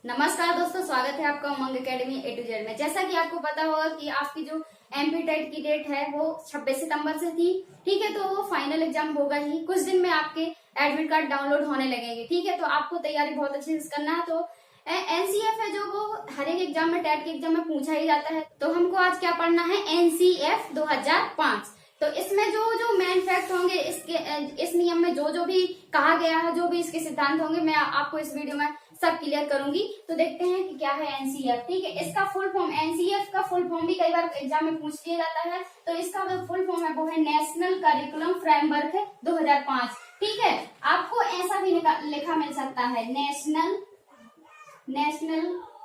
नमस्कार दोस्तों, स्वागत है आपका उमंग एकेडमी ए टू जेड में। जैसा कि आपको पता होगा कि आपकी जो एमपी टेट की डेट है वो 26 सितंबर से थी। ठीक है, तो वो फाइनल एग्जाम होगा ही। कुछ दिन में आपके एडमिट कार्ड डाउनलोड होने लगेंगे। ठीक है, तो आपको तैयारी बहुत अच्छे से करना है। तो एनसीएफ है जो वो हर एक एग्जाम में, टेट के एग्जाम में पूछा ही जाता है। तो हमको आज क्या पढ़ना है, एनसीएफ 2005। तो इसमें जो जो मेन फैक्ट होंगे, इस नियम में जो जो भी कहा गया है, जो भी इसके सिद्धांत होंगे, मैं आपको इस वीडियो में सब क्लियर करूंगी। तो देखते हैं कि क्या है एनसीएफ। ठीक है, इसका फुल फॉर्म, एनसीएफ का फुल फॉर्म भी कई बार एग्जाम में पूछ लिया जाता है। तो इसका जो फुल फॉर्म है वो है नेशनल करिकुलम फ्रेमवर्क 2005। ठीक है, आपको ऐसा भी लिखा मिल सकता है, नेशनल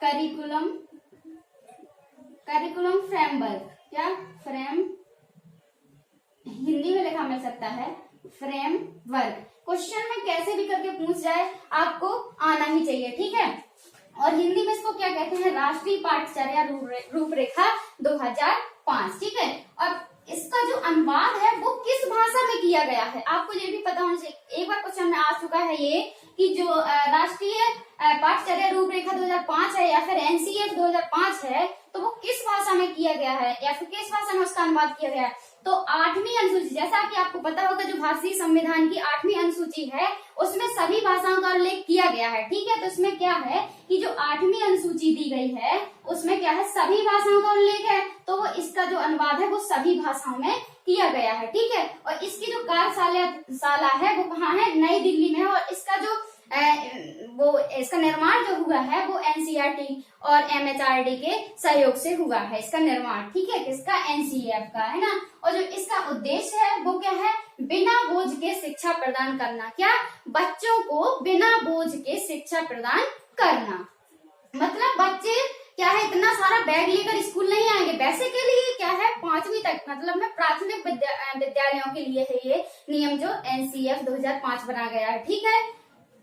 करिकुलम फ्रेमवर्क। क्या फ्रेम हिंदी में लिखा मिल सकता है, फ्रेमवर्क। क्वेश्चन में कैसे भी करके पूछ जाए, आपको आना ही चाहिए। ठीक है, और हिंदी में इसको क्या कहते हैं, राष्ट्रीय पाठचर्या रूपरेखा 2005। ठीक है, और इसका जो अनुवाद है वो किस भाषा में किया गया है, आपको ये भी पता होना चाहिए। एक बार क्वेश्चन में आ चुका है ये कि जो राष्ट्रीय पाठचर्या रूपरेखा 2005 है या फिर एनसीएफ 2005 है, तो वो किस भाषा में किया गया है या फिर किस भाषा में उसका अनुवाद किया गया है। तो 8वीं अनुसूची, जैसा कि आपको पता होगा, जो भारतीय संविधान की 8वीं अनुसूची है उसमें सभी भाषाओं का उल्लेख किया गया है। ठीक है, तो इसमें क्या है कि जो 8वीं अनुसूची दी गई है उसमें क्या है, सभी भाषाओं का उल्लेख है। तो वो इसका जो अनुवाद है वो सभी भाषाओं में किया गया है। ठीक है, और इसकी जो कार्यशाला है वो कहाँ है, नई दिल्ली में है। और इसका जो इसका निर्माण जो हुआ है वो एनसीईआरटी और एमएचआरडी के सहयोग से हुआ है इसका निर्माण। ठीक है, किसका, एनसीएफ का, है ना। और जो इसका उद्देश्य है वो क्या है, बिना बोझ के शिक्षा प्रदान करना। क्या, बच्चों को बिना बोझ के शिक्षा प्रदान करना। मतलब बच्चे क्या है, इतना सारा बैग लेकर स्कूल नहीं आएंगे। वैसे के लिए क्या है, 5वीं तक, मतलब में प्राथमिक विद्यालयों के लिए है ये नियम जो एनसीएफ 2005 बना गया है। ठीक है,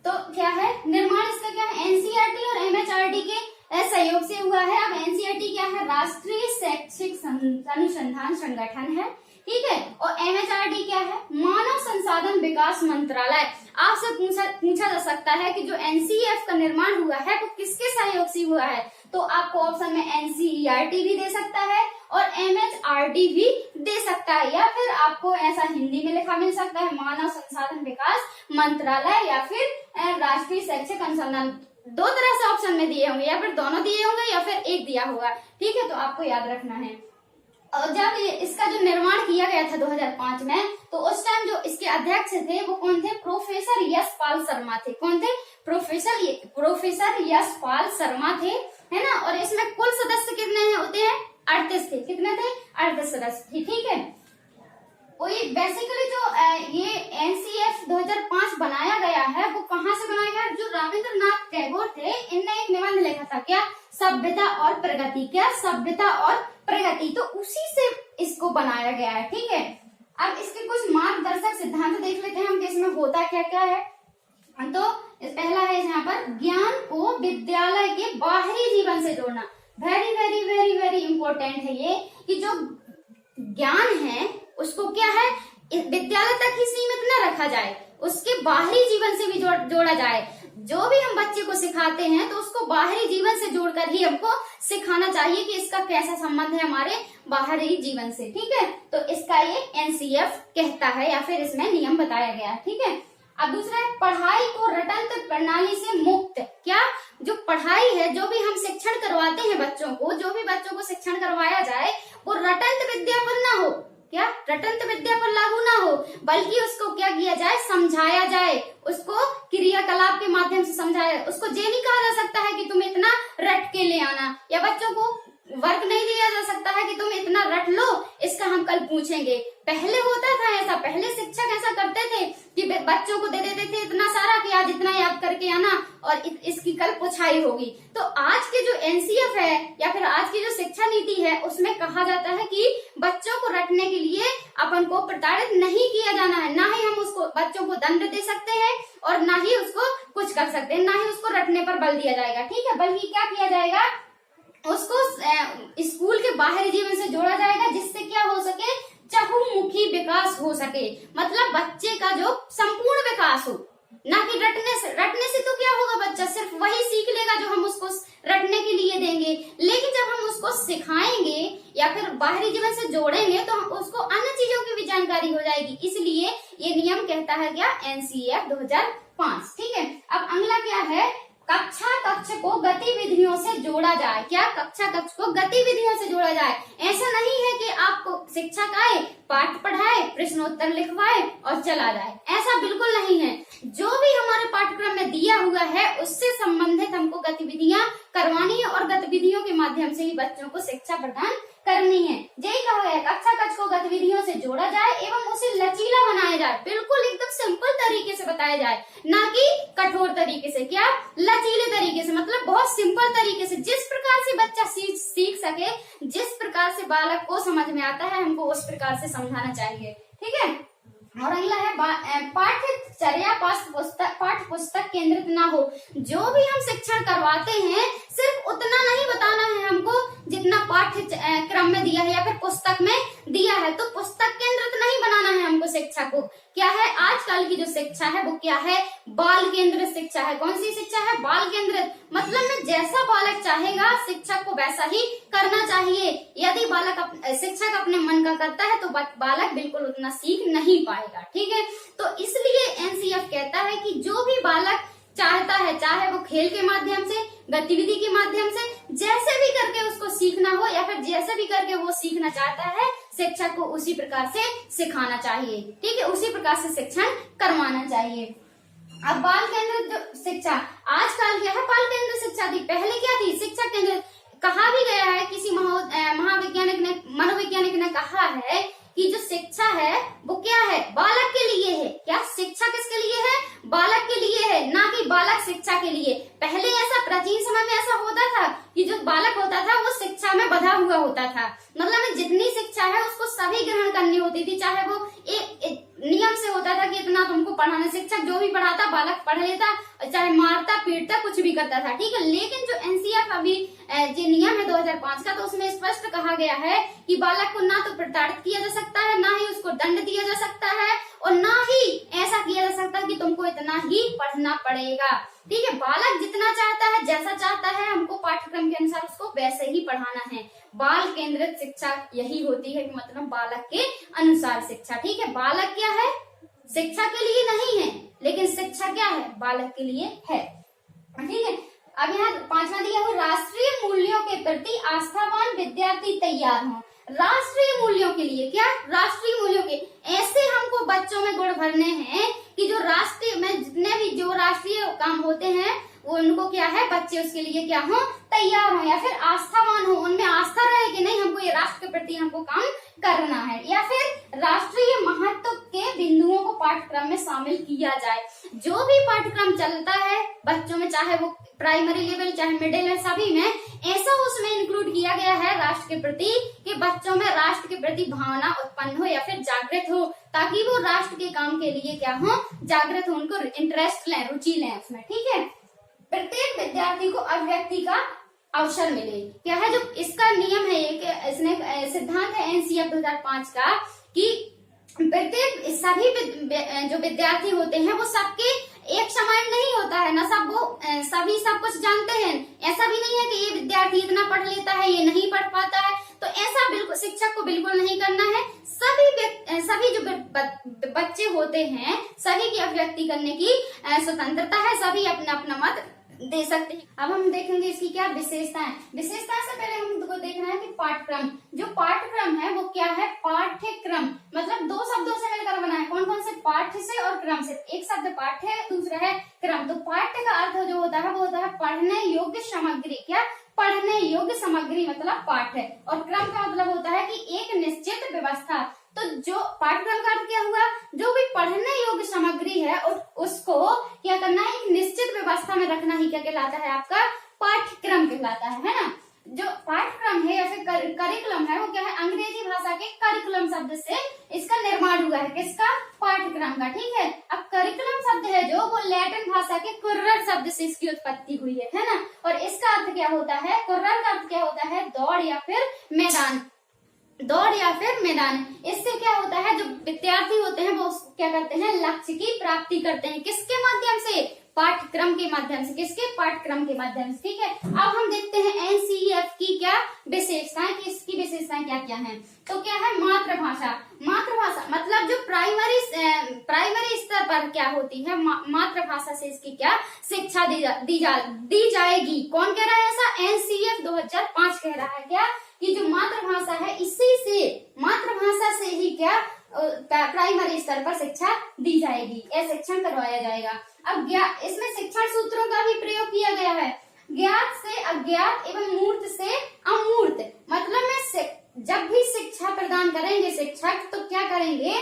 तो क्या है, निर्माण इसका क्या है, एनसीईआरटी और एमएचआरडी के सहयोग से हुआ है। अब एनसीईआरटी क्या है, राष्ट्रीय शैक्षिक अनुसंधान संगठन है। ठीक है, और एमएचआरडी क्या है, मानव संसाधन विकास मंत्रालय। आपसे पूछा जा सकता है कि जो एनसीएफ का निर्माण हुआ है वो किसके सहयोग से हुआ है। तो आपको ऑप्शन में एनसीईआरटी भी दे सकता है और एमएचआरडी भी दे सकता है, या फिर आपको ऐसा हिंदी में लिखा मिल सकता है, मानव संसाधन विकास मंत्रालय या फिर राष्ट्रीय शैक्षिक अनुसंधान। दो तरह से ऑप्शन में दिए होंगे, या फिर दोनों दिए होंगे या फिर एक दिया होगा। ठीक है, तो आपको याद रखना है। और जब इसका जो निर्माण किया गया था 2005 में, तो उस टाइम जो इसके अध्यक्ष थे वो कौन थे, प्रोफेसर यशपाल शर्मा थे। कौन थे, प्रोफेसर यशपाल शर्मा थे, है ना। और इसमें कुल सदस्य कितने होते हैं, 38 थे। कितने थे, 38 सदस्य थे। ठीक है, वही बेसिकली जो ये एनसीएफ 2005 बनाया गया है वो कहाँ से बनाया गया, जो रविंद्रनाथ टैगोर थे, इनने एक निबंध लिखा था, क्या, सभ्यता और प्रगति। क्या, सभ्यता और प्रगति, तो उसी से इसको बनाया गया है। ठीक है, अब इसके कुछ मार्गदर्शक सिद्धांत देख लेते हैं हम कि इसमें होता क्या क्या है। तो पहला है यहाँ पर, ज्ञान को विद्यालय के बाहरी जीवन से जोड़ना। Very very very very important है ये, कि जो ज्ञान है उसको क्या है, विद्यालय तक ही सीमित न रखा जाए, उसके बाहरी जीवन से भी जोड़ा जाए। जो भी हम बच्चे को सिखाते हैं तो उसको बाहरी जीवन से जोड़कर ही हमको सिखाना चाहिए कि इसका कैसा संबंध है हमारे बाहरी जीवन से। ठीक है, तो इसका ये एनसीएफ कहता है या फिर इसमें नियम बताया गया है। ठीक है, अब दूसरा है, पढ़ाई को रटंत्र प्रणाली से मुक्त। क्या, जो पढ़ाई है, जो भी हम शिक्षण करवाते हैं बच्चों को, जो भी बच्चों को शिक्षण करवाया जाए वो रटंत्र विद्या पर ना हो। क्या, रटंत्र विद्या पर लागू ना हो, बल्कि उसको क्या किया जाए, समझाया जाए, उसको क्रियाकलाप के माध्यम से समझाया। उसको ये नहीं कहा जा सकता है कि तुम इतना रट के ले आना, या बच्चों को वर्क नहीं दिया जा सकता है कि तुम इतना रट लो, इसका हम कल पूछेंगे। पहले होता था ऐसा, पहले शिक्षक ऐसा करते थे कि बच्चों को दे देते थे इतना सारा कि आज इतना याद करके आना और इसकी कल पुछाई होगी। तो आज के जो एनसीएफ है या फिर आज की जो शिक्षा नीति है उसमें कहा जाता है कि बच्चों को रटने के लिए अपन को प्रताड़ित नहीं किया जाना है, ना ही हम उसको बच्चों को दंड दे सकते हैं और ना ही उसको कुछ कर सकते हैं, ना ही उसको रटने पर बल दिया जाएगा। ठीक है, बल्कि क्या किया जाएगा, उसको स्कूल के बाहरी जीवन से जोड़ा जाएगा, जिससे क्या हो सके, चहुमुखी विकास हो सके। मतलब बच्चे का जो संपूर्ण विकास हो, ना कि रटने से तो क्या होगा, बच्चा सिर्फ वही सीख लेगा जो हम उसको बाहरी जीवन से जोड़ेंगे तो उसको अन्य चीजों की भी जानकारी हो जाएगी, इसलिए ये नियम कहता है क्या, एनसीईएफ 2005। ठीक है, अब अगला क्या है, कक्षा कक्ष को गतिविधियों से जोड़ा जाए। क्या, कक्षा कक्ष को गतिविधियों से जोड़ा जाए। ऐसा नहीं है कि आपको शिक्षक आए, पाठ पढ़ाए, प्रश्नोत्तर लिखवाए और चला जाए, ऐसा बिल्कुल नहीं है। जो भी हमारे पाठ्यक्रम में दिया हुआ है उससे संबंधित हमको गतिविधियां करवानी है और गतिविधियों के माध्यम से ही बच्चों को शिक्षा प्रदान करनी है। यही कहा गया, कक्षा कक्ष को गतिविधियों से जोड़ा जाए एवं उसे लचीला बनाया जाए, बिल्कुल एकदम सिंपल तरीके से बताया जाए, ना कि कठोर तरीके से। क्या, लचीले तरीके से, मतलब बहुत सिंपल तरीके से, जिस प्रकार से बच्चा सीख सके, जिस प्रकार से बालक को समझ में आता है, हमको उस प्रकार से समझाना चाहिए। ठीक है, और अगला है पाठ्यचर्या पाठ्य पुस्तक केंद्रित ना हो। जो भी हम शिक्षण करवाते हैं सिर्फ उतना नहीं बताना है हमको जितना पाठ्यक्रम में दिया है या फिर पुस्तक में दिया है, तो पुस्तक केंद्रित नहीं बनाना है हमको शिक्षा को। क्या है, आजकल की जो शिक्षा है वो क्या है, बाल केंद्रित शिक्षा है। कौन सी शिक्षा है, बाल केंद्रित, मतलब में जैसा बालक चाहेगा शिक्षक को वैसा ही करना चाहिए। यदि बालक शिक्षक अपने मन का करता है तो बालक बिल्कुल उतना सीख नहीं पाएगा। ठीक है, तो इसलिए एनसीईएफ कहता है कि जो भी बालक चाहता है, चाहे वो खेल के माध्यम से, गतिविधि के माध्यम से, जैसे भी करके उसको सीखना हो या फिर जैसे भी करके वो सीखना चाहता है, शिक्षक को उसी प्रकार से सिखाना चाहिए। ठीक है, उसी प्रकार से शिक्षण करवाना चाहिए। अब बाल केंद्रित शिक्षा, आजकल क्या है, बाल केंद्रित शिक्षा थी, पहले क्या थी, शिक्षक केंद्रित। कहा भी गया है, किसी महावैज्ञानिक ने, मनोवैज्ञानिक ने कहा है कि जो शिक्षा है वो क्या है, बालक के लिए है। क्या, शिक्षा किसके लिए है, बालक के लिए है, ना कि बालक शिक्षा के लिए। पहले ऐसा, प्राचीन समय में ऐसा होता था कि जो बालक होता था वो शिक्षा में बंधा हुआ होता था, मतलब जितनी शिक्षा है उसको सभी ग्रहण करनी होती थी, चाहे वो एक नियम से होता था कि इतना तुमको पढ़ाना, शिक्षक जो भी पढ़ाता बालक पढ़ लेता, चाहे मारता पीटता कुछ भी करता था। ठीक है, लेकिन जो एनसीईएफ अभी जो नियम है 2005 का, तो उसमें स्पष्ट कहा गया है कि बालक को ना तो प्रताड़ित किया जा सकता है, ना ही उसको दंड दिया जा सकता है, और ना ही ऐसा किया जा सकता है कि तुमको इतना ही पढ़ना पड़ेगा। ठीक है, बालक जितना चाहता है, जैसा चाहता है, हमको पाठ्यक्रम के अनुसार उसको वैसे ही पढ़ाना है। बाल केंद्रित शिक्षा यही होती है, मतलब बालक के अनुसार शिक्षा। ठीक है, बालक क्या है, शिक्षा के लिए नहीं है, लेकिन शिक्षा क्या है, बालक के लिए है। ठीक है, अब यहाँ 5वां दिया हुआ, राष्ट्रीय मूल्यों के प्रति आस्थावान विद्यार्थी तैयार हो। राष्ट्रीय मूल्यों के लिए, क्या, राष्ट्रीय मूल्यों के, ऐसे हमको बच्चों में गुण भरने हैं कि जो राष्ट्रीय में जितने भी जो राष्ट्रीय काम होते हैं वो उनको क्या है, बच्चे उसके लिए क्या हो, तैयार हो, या फिर आस्थावान हो, उनमें आस्था रहे कि नहीं हमको ये राष्ट्र के प्रति हमको काम करना है, या फिर राष्ट्रीय महत्व के बिंदुओं को पाठ्यक्रम में शामिल किया जाए। जो भी पाठ्यक्रम चलता है बच्चों में, चाहे वो प्राइमरी लेवल चाहे मिडिल लेवल, सभी में ऐसा उसमें इंक्लूड किया गया है राष्ट्र के प्रति कि बच्चों में राष्ट्र के प्रति भावना उत्पन्न हो या फिर जागृत हो, ताकि वो राष्ट्र के काम के लिए क्या हो, जागृत हो, उनको इंटरेस्ट लें, रुचि लें उसमें। ठीक है, प्रत्येक विद्यार्थी को अभिव्यक्ति का अवसर मिले। क्या है, जो इसका नियम है, एक इसने सिद्धांत है एनसीईएफ 2005 का कि प्रत्येक सभी जो विद्यार्थी होते हैं वो सबके एक समान नहीं होता है ना, सभी सब कुछ जानते हैं। ऐसा भी नहीं है कि ये विद्यार्थी इतना पढ़ लेता है, ये नहीं पढ़ पाता है, तो ऐसा बिल्कुल शिक्षक को बिल्कुल नहीं करना है। सभी जो बच्चे होते हैं सभी की अभिव्यक्ति करने की स्वतंत्रता है, सभी अपना अपना मत दे सकते हैं। अब हम देखेंगे इसकी क्या विशेषताएं। विशेषता से पहले हमको देखना है कि पाठ्यक्रम, जो पाठ्यक्रम है वो क्या है, पाठ्यक्रम मतलब दो शब्दों से मिलकर बना है। कौन कौन से, पाठ्य से और क्रम से। एक शब्द पाठ्य है, दूसरा है क्रम। तो पाठ्य का अर्थ जो होता है वो होता है पढ़ने योग्य सामग्री। क्या, पढ़ने योग्य सामग्री मतलब पाठ्य, और क्रम का मतलब होता है कि एक निश्चित व्यवस्था। तो जो पाठ्यक्रम का अर्थ क्या हुआ, जो भी पढ़ने योग्य सामग्री है और उसको क्या करना है, एक निश्चित व्यवस्था में रखना ही क्या कहलाता है, आपका पाठ्यक्रम कहलाता है ना। जो पाठ्यक्रम है या फिर करिकुलम है वो क्या है, अंग्रेजी भाषा के करिकुलम शब्द से इसका निर्माण हुआ है। किसका, पाठ्यक्रम का। ठीक है, अब करिकुलम शब्द है जो वो लैटिन भाषा के कुर्रर शब्द से इसकी उत्पत्ति हुई है ना। और इसका अर्थ क्या होता है, कुर्रर का अर्थ क्या होता है, दौड़ या फिर मैदान, दौड़ या फिर मैदान। इससे क्या होता है, जो विद्यार्थी होते हैं वो क्या करते हैं, लक्ष्य की प्राप्ति करते हैं। किसके माध्यम से, पाठ्यक्रम के माध्यम से। किसके, पाठ्यक्रम के माध्यम से। ठीक है, अब हम देखते हैं एनसीईएफ की क्या विशेषताएं, कि इसकी विशेषताएं भाषाएं क्या क्या हैं। तो क्या है मातृभाषा। मातृभाषा मतलब जो प्राइमरी स्तर पर क्या होती है, मातृभाषा से इसकी क्या शिक्षा दी जाएगी। कौन कह रहा है ऐसा? एनसीएफ 2005 कह रहा है क्या कि जो मातृभाषा है इसी से, मातृभाषा से ही क्या प्राइमरी स्तर पर शिक्षा दी जाएगी, यह शिक्षण करवाया जाएगा। अब इसमें शिक्षण सूत्रों का भी प्रयोग किया गया है। ज्ञात से अज्ञात एवं मूर्त से अमूर्त, मतलब में जब भी शिक्षा प्रदान करेंगे शिक्षक तो क्या करेंगे,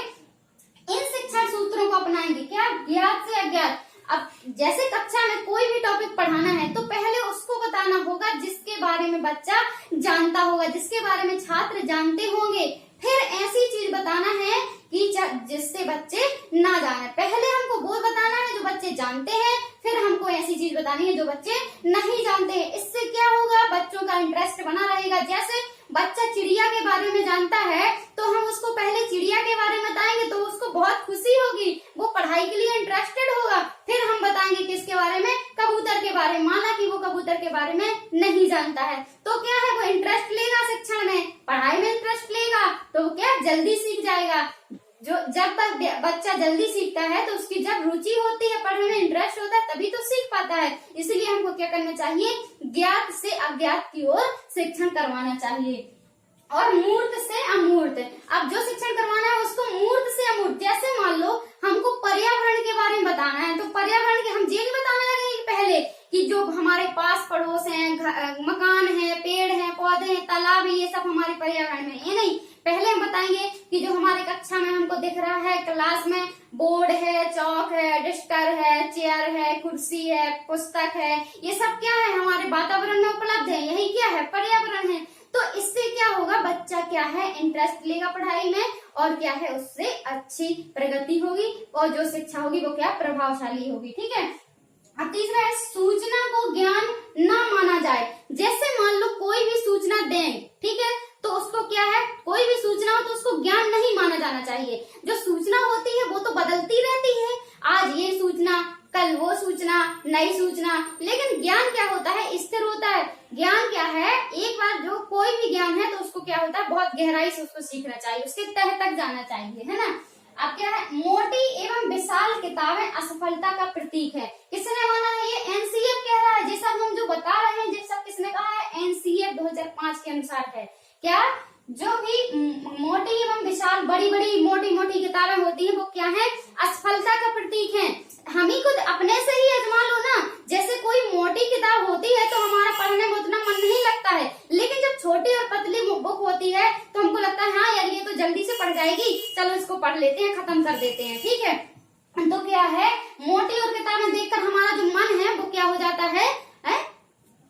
इन शिक्षण सूत्रों को अपनाएंगे। क्या? ज्ञात से अज्ञात। अब जैसे कक्षा में कोई भी टॉपिक पढ़ाना है तो पहले उसको बताना होगा जिसके बारे में बच्चा जानता होगा, जिसके बारे में छात्र जानते होंगे। फिर ऐसी चीज बताना है कि जिससे बच्चे ना जाने। पहले हमको वो बताना है जो बच्चे जानते हैं, फिर हमको ऐसी चीज बतानी है जो बच्चे नहीं जानते हैं। इससे क्या होगा, बच्चों का इंटरेस्ट बना रहेगा। जैसे बच्चा चिड़िया के बारे में जानता है तो हम उसको पहले चिड़िया के बारे में बताएंगे तो उसको बहुत खुशी होगी, वो पढ़ाई के लिए इंटरेस्टेड होगा। फिर हम बताएंगे किसके बारे में, कबूतर के बारे में। माना कि वो कबूतर के बारे में नहीं जानता है तो क्या है, वो इंटरेस्ट लेगा शिक्षण में, पढ़ाई में इंटरेस्ट लेगा तो क्या जल्दी सीख जाएगा। जब तक बच्चा जल्दी सीखता है तो उसकी जब रुचि होती है, पढ़ने में इंटरेस्ट होता है, तभी तो सीख पाता है। इसलिए हमको क्या करना चाहिए, ज्ञात से अज्ञात की ओर शिक्षण करवाना चाहिए। और मूर्त से अमूर्त, अब जो शिक्षण करवाना है उसको मूर्त से अमूर्त। जैसे मान लो हमको पर्यावरण के बारे में बताना है तो पर्यावरण के हम ये नहीं बताने लगेंगे पहले कि जो हमारे पास पड़ोस हैं, मकान है, पेड़ है, पौधे हैं, तालाब है, ये सब हमारे पर्यावरण में। ये नहीं, पहले हम बताएंगे कि जो हमारे कक्षा में हमको दिख रहा है, क्लास में बोर्ड है, चौक है, डस्टर है, चेयर है, कुर्सी है, पुस्तक है, ये सब क्या है, हमारे वातावरण में उपलब्ध है। यही क्या है, पर्यावरण है। तो इससे क्या होगा, बच्चा क्या है, इंटरेस्ट लेगा पढ़ाई में और क्या है, उससे अच्छी प्रगति होगी और जो शिक्षा होगी वो क्या प्रभावशाली होगी। ठीक है। अब तीसरा है सूचना को ज्ञान ना माना जाए। जैसे मान लो कोई भी सूचना दें, ठीक है, तो उसको क्या है, कोई भी सूचना हो तो उसको ज्ञान नहीं माना जाना चाहिए। जो सूचना होती है वो तो बदलती रहती है, आज ये सूचना, कल वो सूचना, नई सूचना। लेकिन ज्ञान क्या होता है, स्थिर होता है। ज्ञान क्या है, एक बार जो कोई भी ज्ञान है तो उसको क्या होता है, बहुत गहराई से उसको सीखना चाहिए, उसके तह तक जाना चाहिए, है ना। अब क्या है, मोटी एवं विशाल किताबें असफलता का प्रतीक है। किसने माना है, ये एनसीएफ कह रहा है। ये सब हम जो बता रहे हैं, ये सब किसने कहा है, एनसीएफ 2005 के अनुसार है। क्या? जो भी मोटी एवं विशाल, बड़ी बड़ी मोटी मोटी किताबें होती हैं वो क्या है, असफलता का प्रतीक है। हम ही खुद अपने से ही आजमा लो ना। जैसे कोई मोटी किताब होती है तो हमारा पढ़ने में उतना मन नहीं लगता है, लेकिन जब छोटी और पतली बुक होती है तो हमको लगता है हाँ यार ये तो जल्दी से पढ़ जाएगी, चलो इसको पढ़ लेते हैं, खत्म कर देते हैं। ठीक है। तो क्या है, मोटी और किताबें देखकर हमारा जो मन है वो क्या हो जाता है,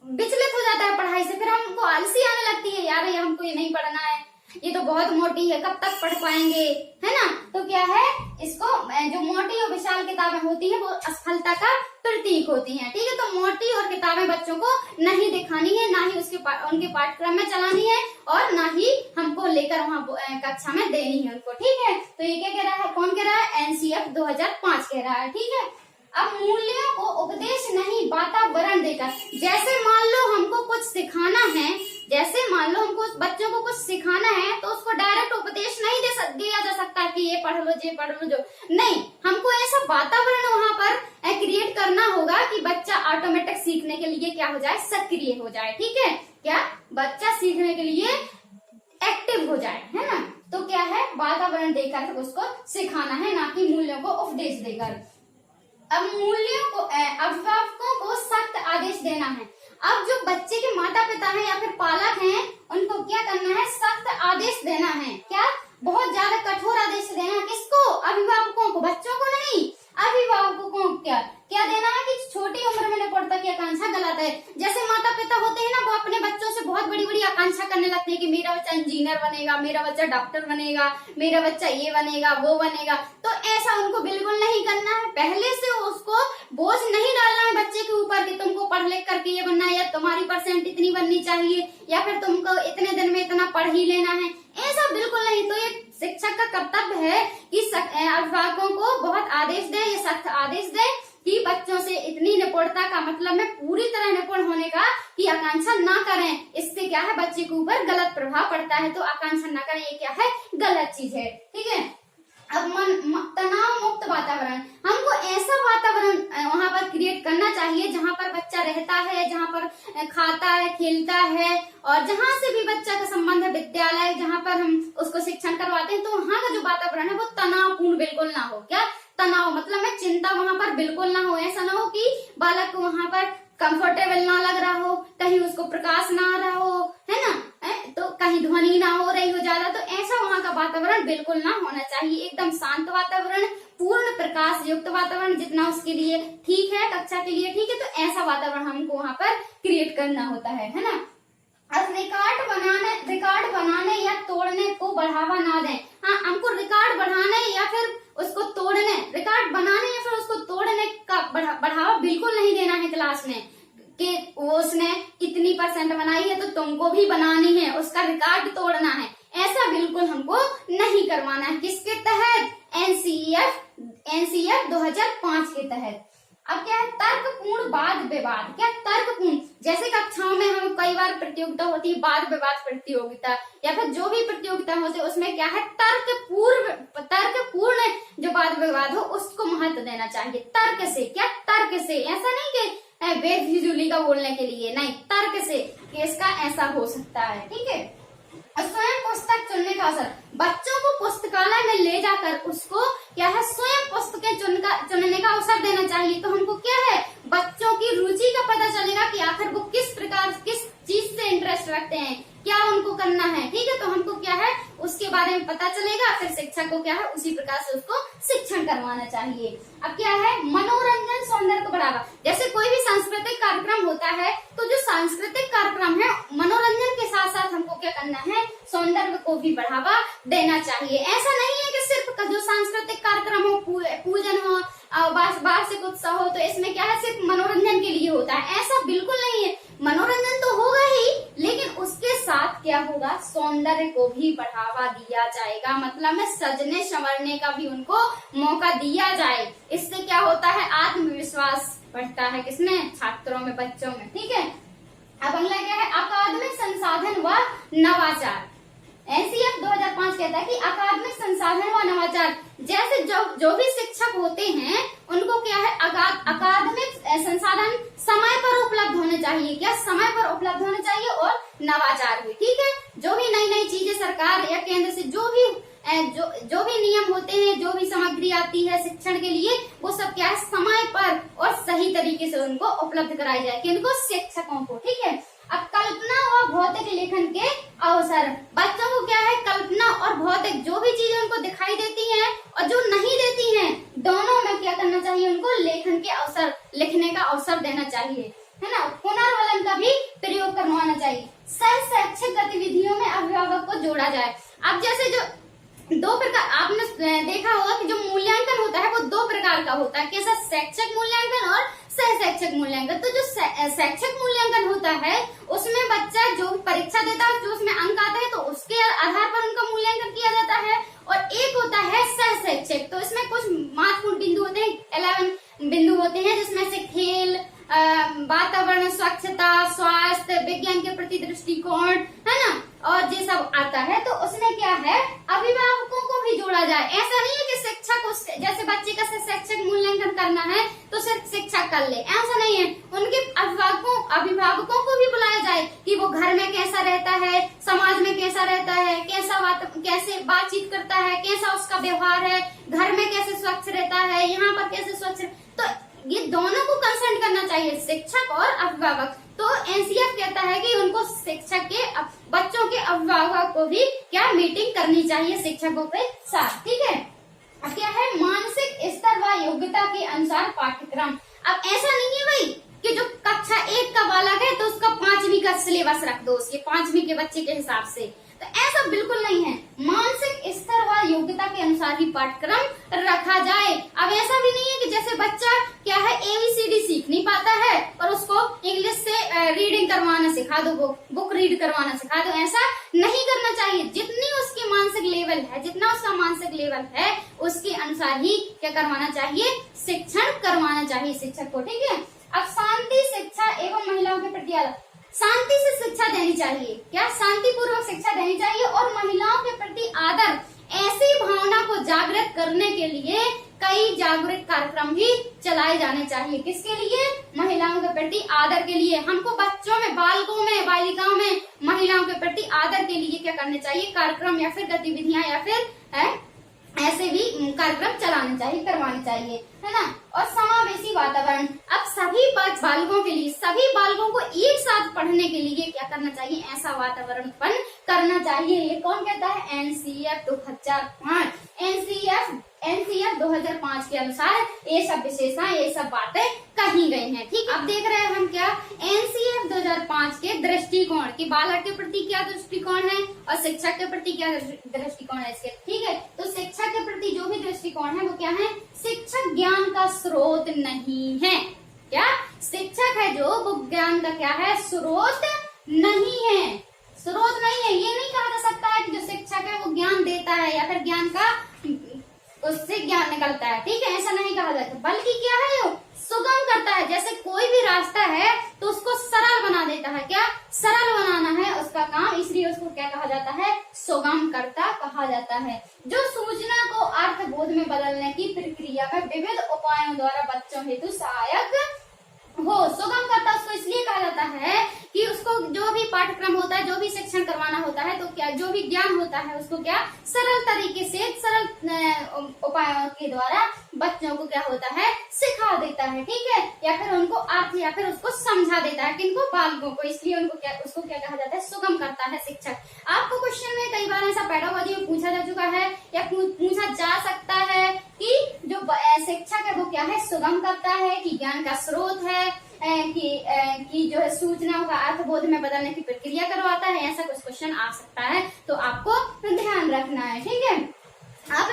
विचलित हो जाता है पढ़ाई से। फिर हमको आलसी आने लगती है, यार ये हमको ये नहीं पढ़ना है, ये तो बहुत मोटी है, कब तक पढ़ पाएंगे, है ना। तो क्या है, इसको जो मोटी और विशाल किताबें होती हैं वो असफलता का प्रतीक होती हैं। ठीक है। तो मोटी और किताबें बच्चों को नहीं दिखानी है, ना ही उनके पाठ्यक्रम में चलानी है और ना ही हमको लेकर वहाँ कक्षा में देनी है उनको। ठीक है। तो ये क्या कह रहा है, कौन कह रहा है, एनसीएफ 2005 कह रहा है। ठीक है। अब मूल्यों को उपदेश नहीं वातावरण देकर, जैसे मान लो हमको कुछ सिखाना है, जैसे मान लो हमको बच्चों को कुछ सिखाना है तो उसको डायरेक्ट उपदेश नहीं दिया जा सकता कि ये पढ़ लो, ये पढ़ लो, जो नहीं, हमको ऐसा वातावरण वहां पर क्रिएट करना होगा कि बच्चा ऑटोमेटिक सीखने के लिए क्या हो जाए, सक्रिय हो जाए। ठीक है। क्या, बच्चा सीखने के लिए एक्टिव हो जाए, है ना। तो क्या है, वातावरण देकर उसको सिखाना है, ना कि मूल्यों को उपदेश देकर। अब मूल्यों को, अभिभावकों को सख्त आदेश देना है। अब जो बच्चे के माता पिता हैं या फिर पालक हैं, उनको क्या करना है, सख्त आदेश देना है। क्या, बहुत ज्यादा कठोर आदेश देना है। किसको, अभिभावकों को, बच्चों को नहीं, अभिभावकों को। क्या देना है कि छोटी उम्र में निपुणता की आकांक्षा गलत है। जैसे माता पिता होते हैं ना, वो अपने बच्चों से बहुत बड़ी बड़ी आकांक्षा करने लगते हैं कि मेरा बच्चा इंजीनियर बनेगा, मेरा बच्चा डॉक्टर बनेगा, मेरा बच्चा ये बनेगा, वो बनेगा। तो ऐसा उनको बिल्कुल नहीं करना है। पहले से उसको बोझ नहीं डालना है बच्चे के ऊपर कि तुमको पढ़ लिख करके ये बनना है, या तुम्हारी परसेंट इतनी बननी चाहिए, या फिर तुमको इतने दिन में इतना पढ़ ही लेना है, ऐसा बिल्कुल नहीं। तो ये शिक्षक का कर्तव्य है कि अभिभावकों को बहुत आदेश दे, ये सख्त आदेश दे कि बच्चों से इतनी निपुणता का मतलब में पूरी तरह निपुण होने का की आकांक्षा ना करें। इससे क्या है, बच्चे के ऊपर गलत प्रभाव पड़ता है, तो आकांक्षा ना करें, ये क्या है, गलत चीज है। ठीक है। अब तनाव मुक्त वातावरण, हमको ऐसा वातावरण वहां पर क्रिएट करना चाहिए जहां पर बच्चा रहता है, जहां पर खाता है, खेलता है, और जहां से भी बच्चा का संबंध है, विद्यालय जहां पर हम उसको शिक्षण करवाते हैं, तो वहां का जो वातावरण है वो तनावपूर्ण बिल्कुल ना हो। क्या तनाव मतलब में चिंता वहां पर बिल्कुल ना हो। ऐसा ना हो कि बालक को वहां पर कंफर्टेबल ना लग रहा हो, कहीं उसको प्रकाश ना आ रहा हो, है ना, तो कहीं ध्वनि ना हो रही हो ज्यादा, तो ऐसा वहां का वातावरण बिल्कुल ना होना चाहिए। एकदम शांत वातावरण, पूर्ण प्रकाश युक्त वातावरण, जितना उसके लिए ठीक है, कक्षा के लिए ठीक है, तो ऐसा वातावरण हमको वहां पर क्रिएट करना होता है ना। अब रिकॉर्ड बनाने या तोड़ने को बढ़ावा ना दें। हाँ, हमको रिकॉर्ड बढ़ाने या फिर उसको तोड़ने, रिकॉर्ड बनाने या फिर उसको तोड़ने का बढ़ावा बिल्कुल नहीं देना है क्लास में, कि उसने इतनी परसेंट बनाई है तो तुमको भी बनानी है, उसका रिकॉर्ड तोड़ना है, ऐसा बिल्कुल हमको नहीं करवाना है। किसके तहत? एनसीएफ 2005 के तहत। अब क्या है, तर्कपूर्ण वाद विवाद। क्या तर्कपूर्ण, जैसे कक्षाओं में हम कई बार प्रतियोगिता होती है, वाद विवाद प्रतियोगिता या फिर जो भी प्रतियोगिता होती है, उसमें क्या है, तर्कपूर्ण जो वाद विवाद हो उसको महत्व देना चाहिए। तर्क से, क्या तर्क से, ऐसा नहीं कि बेफिजूली का बोलने के लिए, नहीं, तर्क से कि इसका ऐसा हो सकता है। ठीक है। स्वयं पुस्तक चुनने का अवसर, बच्चों को पुस्तकालय में ले जाकर उसको क्या है, स्वयं पुस्तकें चुनने का अवसर देना चाहिए। तो हमको क्या है, बच्चों की रुचि का पता चलेगा कि आखिर वो किस प्रकार, किस चीज से इंटरेस्ट रखते हैं, क्या उनको करना है। ठीक है। तो हमको क्या है, उसके बारे में पता चलेगा, फिर शिक्षक को क्या है, उसी प्रकार से उसको शिक्षण करवाना चाहिए। अब क्या है, मनोरंजन सौंदर्य को बढ़ावा। जैसे कोई भी सांस्कृतिक कार्यक्रम होता है, तो जो सांस्कृतिक कार्यक्रम है, मनोरंजन के साथ साथ हमको क्या करना है, सौंदर्य को भी बढ़ावा देना चाहिए। ऐसा नहीं है कि सिर्फ जो सांस्कृतिक कार्यक्रम हो, पूजन हो, वार्षिक उत्सव हो, तो इसमें क्या है, सिर्फ मनोरंजन के लिए होता है, ऐसा बिल्कुल नहीं है। मनोरंजन तो होगा ही, लेकिन उसके साथ क्या होगा, सौंदर्य को भी बढ़ावा दिया जाएगा, मतलब में सजने संवरने का भी उनको मौका दिया जाए। इससे क्या होता है, आत्मविश्वास बढ़ता है, किसमें, छात्रों में, बच्चों में। ठीक है। अब अगला क्या है, अकादमिक संसाधन व नवाचार। एनसीएफ 2005 कहता है कि अकादमिक संसाधन व नवाचार, जैसे जो भी शिक्षक होते हैं उनको क्या है, अकादमिक संसाधन समय पर उपलब्ध होने चाहिए। क्या समय पर उपलब्ध होने चाहिए, और नवाचार भी। ठीक है। जो भी नई नई चीजें सरकार या केंद्र से जो भी नियम होते हैं, जो भी सामग्री आती है शिक्षण के लिए, वो सब क्या है, समय पर और सही तरीके से उनको उपलब्ध कराई जाए। किनको, शिक्षकों को। ठीक है। अब कल्पना और भौतिक लेखन के अवसर, बच्चों को क्या है, कल्पना और भौतिक जो भी चीजें उनको दिखाई देती हैं और जो नहीं देती हैं, दोनों में क्या करना चाहिए, उनको लेखन के अवसर, लिखने का अवसर देना चाहिए, है ना। पुनर्वलन का भी प्रयोग करवाना चाहिए। सह शैक्षिक गतिविधियों में अभिभावक को जोड़ा जाए। अब जैसे जो दो प्रकार, आपने देखा होगा कि जो मूल्यांकन होता है वो दो प्रकार का होता है, कैसा, शैक्षिक मूल्यांकन और सह शैक्षिक मूल्यांकन। तो जो शैक्षिक मूल्यांकन होता है, उसमें बच्चा जो परीक्षा देता है, जो उसमें अंक आते हैं, तो उसके आधार पर उनका मूल्यांकन किया जाता है। और एक होता है सह शैक्षिक, तो इसमें कुछ महत्वपूर्ण बिंदु होते हैं, 11 बिंदु होते हैं, जिसमें से खेल, वातावरण, स्वच्छता, स्वास्थ्य, विज्ञान के प्रति दृष्टिकोण, है ना, और ये सब आता है। तो उसमें क्या है, अभिभावकों को भी जोड़ा जाए। ऐसा नहीं है कि शिक्षक जैसे बच्चे का शैक्षिक मूल्यांकन करना है तो सिर्फ शिक्षक कर ले, ऐसा नहीं है। उनके अभिभावकों को भी बुलाया जाए कि वो घर में कैसा रहता है, समाज में कैसा रहता है, कैसे बातचीत करता है, कैसा उसका व्यवहार है, घर में कैसे स्वच्छ रहता है, यहाँ पर कैसे स्वच्छ। तो ये दोनों को कंसल्ट करना चाहिए, शिक्षक और अभिभावक। तो एनसीएफ कहता है कि उनको शिक्षक के, बच्चों के अभिभावक को भी क्या मीटिंग करनी चाहिए शिक्षकों के साथ। ठीक है। अब क्या है, मानसिक स्तर व योग्यता के अनुसार पाठ्यक्रम। अब ऐसा नहीं है भाई कि जो कक्षा 1 का बालक है तो उसका 5वीं का सिलेबस रख दो, उसके 5वीं के बच्चे के हिसाब से, तो ऐसा बिल्कुल नहीं है, मानसिक स्तर व योग्यता के अनुसार ही पाठ्यक्रम रखा जाए। अब ऐसा भी नहीं है कि जैसे बच्चा क्या है ABCD सीख नहीं पाता है और उसको इंग्लिश से रीडिंग करवाना सिखा दो, बुक रीड करवाना सिखा दो, ऐसा नहीं करना चाहिए। जितनी उसकी मानसिक लेवल है, जितना उसका मानसिक लेवल है उसके अनुसार ही क्या करवाना चाहिए, शिक्षण करवाना चाहिए शिक्षक को, ठीक है। अब शांति शिक्षा एवं महिलाओं के प्रति शांति से शिक्षा देनी चाहिए, क्या शांतिपूर्वक शिक्षा देनी चाहिए और महिलाओं के प्रति आदर, ऐसी भावना को जागृत करने के लिए कई जागृत कार्यक्रम भी चलाए जाने चाहिए। किसके लिए, महिलाओं के प्रति आदर के लिए। हमको बच्चों में, बालकों में, बालिकाओं में महिलाओं के प्रति आदर के लिए क्या करने चाहिए, कार्यक्रम या फिर गतिविधियां या फिर ऐसे भी कार्यक्रम चलाने चाहिए, करवाने चाहिए, है ना। और समावेशी वातावरण, अब सभी बालकों के लिए, सभी बालकों को एक साथ पढ़ने के लिए क्या करना चाहिए, ऐसा वातावरण उत्पन्न करना चाहिए। ये कौन कहता है, NCF 2005, NCF 2005 के अनुसार ये सब विशेषताएं, ये सब बातें कही गई हैं, ठीक। अब देख रहे हैं हम क्या, NCF 2005 के दृष्टिकोण कि बालक के प्रति क्या दृष्टिकोण है और शिक्षक के प्रति क्या दृष्टिकोण है इसके, ठीक है। तो शिक्षक के प्रति जो भी दृष्टिकोण है वो क्या है, शिक्षक ज्ञान का स्रोत नहीं है, क्या शिक्षक है जो वो ज्ञान का क्या है, स्रोत नहीं है, स्रोत नहीं है। ये नहीं कहा जा सकता है कि जो शिक्षक है वो ज्ञान देता है या फिर ज्ञान का उससे ज्ञान निकलता है, ठीक है, ऐसा नहीं कहा जाता, बल्कि क्या है, वो सुगम करता है। जैसे कोई भी रास्ता है तो उसको सरल बना देता है, क्या सरल बनाना है उसका काम, इसलिए उसको क्या कहा जाता है, सुगम करता कहा जाता है। जो सूचना को अर्थबोध में बदलने की प्रक्रिया में विविध उपायों द्वारा बच्चों हेतु सहायक हो, सुगम करता उसको इसलिए कहा जाता है कि उसको जो भी पाठ्यक्रम होता है, जो भी शिक्षण करवाना होता है, तो क्या जो भी ज्ञान होता है उसको क्या सरल तरीके से, सरल उपायों के द्वारा बच्चों को क्या होता है, सिखा देता है, ठीक है, या फिर उनको अर्थ या फिर उसको समझा देता है, किनको, बालकों को, इसलिए उनको क्या, उसको क्या कहा जाता है, सुगम करता है शिक्षक। आपको क्वेश्चन में कई बार ऐसा पेडागोजी में पूछा जा चुका है या पूछा जा सकता है कि जो शिक्षक है वो क्या है, सुगम करता है, कि ज्ञान का स्रोत है, कि जो है सूचनाओं का अर्थबोध में बदलने की प्रक्रिया करवाता है, ऐसा कुछ क्वेश्चन आ सकता है, तो आपको ध्यान रखना है, ठीक है। अब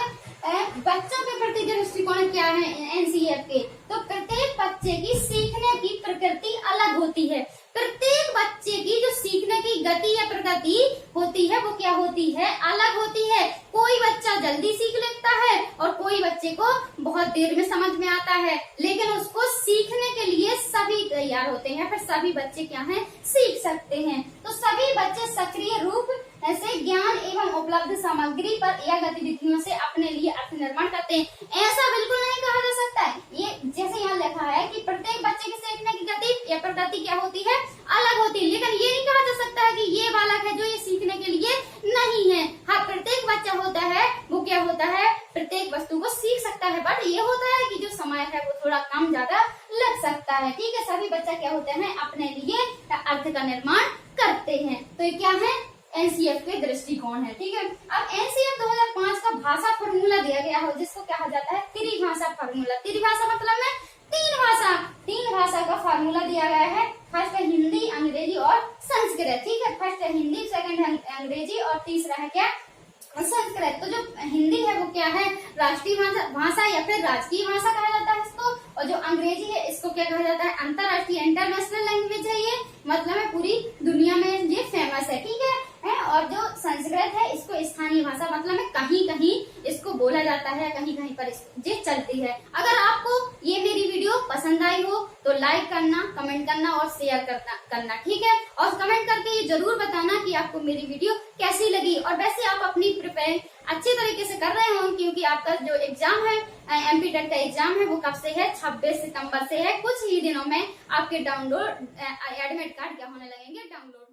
बच्चों के प्रति दृष्टिकोण क्या है NCF के, तो प्रत्येक बच्चे की सीखने की प्रकृति अलग होती है। प्रत्येक बच्चे की जो सीखने की गति या प्रकृति होती है वो क्या होती है, अलग होती है। कोई बच्चा जल्दी सीख लेता है और कोई बच्चे को बहुत देर में समझ में आता है, लेकिन उसको सीखने के लिए सभी तैयार होते हैं, फिर सभी बच्चे क्या हैं, सीख सकते हैं। तो सभी बच्चे सक्रिय रूप से ज्ञान एवं उपलब्ध सामग्री पर या गतिविधियों से अपने लिए अर्थ निर्माण करते हैं, ऐसा बिल्कुल नहीं कहा जा सकता है। ये जैसे यहाँ लिखा है कि प्रत्येक बच्चे की सीखने की गति या प्रकृति क्या होती है, अलग होती है, लेकिन ये नहीं कहा जा सकता है कि ये बालक है जो ये सीखने के लिए नहीं है। हाँ, प्रत्येक बच्चा होता है वो क्या होता है, प्रत्येक वस्तु को सीख सकता है, बट ये होता है कि जो समय है वो थोड़ा कम ज्यादा लग सकता है, ठीक है। सभी बच्चा क्या होते हैं, अपने लिए अर्थ का निर्माण करते हैं। तो ये क्या है, NCF के दृष्टिकोण है, ठीक है। अब NCF 2005 का भाषा फॉर्मूला दिया गया है जिसको कहा जाता है त्रिभाषा फॉर्मूला। त्रिभाषा मतलब में तीन भाषा का फॉर्मूला दिया गया है। फर्स्ट है हिंदी, अंग्रेजी और संस्कृत, ठीक है। फर्स्ट है हिंदी, सेकंड है अंग्रेजी और तीसरा है क्या, संस्कृत। तो जो हिंदी है वो क्या है, राष्ट्रीय भाषा या फिर राजकीय भाषा कहा जाता है इसको, और जो अंग्रेजी है इसको क्या कहा जाता है, अंतरराष्ट्रीय, इंटरनेशनल लैंग्वेज है ये, मतलब है पूरी दुनिया में ये फेमस है, ठीक है। और जो संस्कृत है इसको स्थानीय भाषा, मतलब है कहीं कहीं इसको बोला जाता है, कहीं कहीं पर ये चलती है। अगर आपको ये मेरी वीडियो पसंद आई हो तो लाइक करना, कमेंट करना और शेयर करना, ठीक है। और कमेंट करके ये जरूर बताना कि आपको मेरी वीडियो कैसी लगी। और वैसे आप अपनी प्रिपेयर अच्छी तरीके से कर रहे हो, क्योंकि आपका जो एग्जाम है MP टेट का एग्जाम है वो कब से है, 26 सितंबर से है। कुछ ही दिनों में आपके डाउनलोड एडमिट कार्ड क्या होने लगेंगे, डाउनलोड।